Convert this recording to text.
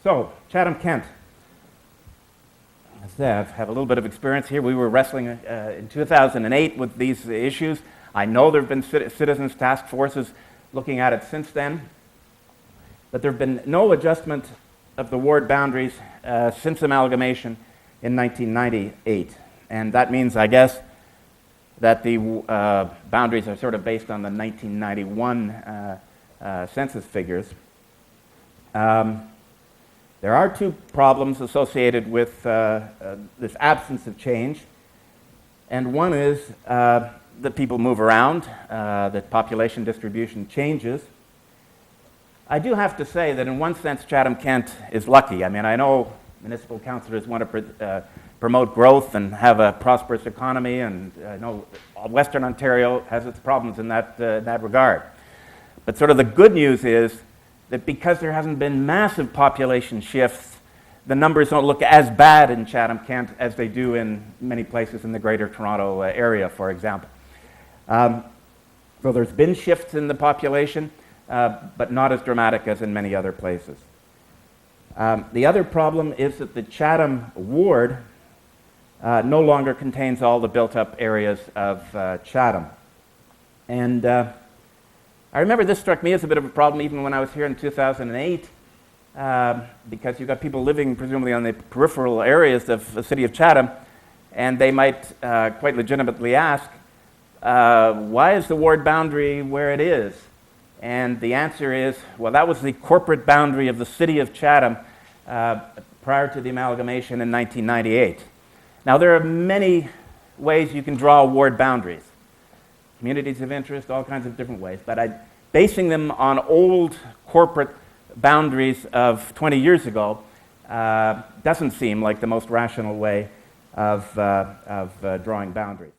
So, Chatham-Kent. As I said, I have a little bit of experience here. We were wrestling in 2008 with these issues. I know there have been citizens' task forces looking at it since then, but there have been no adjustment of the ward boundaries since amalgamation in 1998. And that means, I guess, that the boundaries are sort of based on the 1991 census figures. There are two problems associated with this absence of change, and one is that people move around, that population distribution changes. I do have to say that in one sense Chatham-Kent is lucky. I mean, I know municipal councillors want to promote growth and have a prosperous economy, and I know Western Ontario has its problems in that regard. But sort of the good news is that because there hasn't been massive population shifts, the numbers don't look as bad in Chatham-Kent as they do in many places in the Greater Toronto area, for example. So there's been shifts in the population, but not as dramatic as in many other places. The other problem is that the Chatham ward no longer contains all the built-up areas of Chatham. And I remember this struck me as a bit of a problem even when I was here in 2008, because you've got people living presumably on the peripheral areas of the city of Chatham, and they might quite legitimately ask, why is the ward boundary where it is? And the answer is, well, that was the corporate boundary of the city of Chatham prior to the amalgamation in 1998. Now, there are many ways you can draw ward boundaries. Communities of interest, all kinds of different ways, but basing them on old corporate boundaries of 20 years ago doesn't seem like the most rational way of drawing boundaries.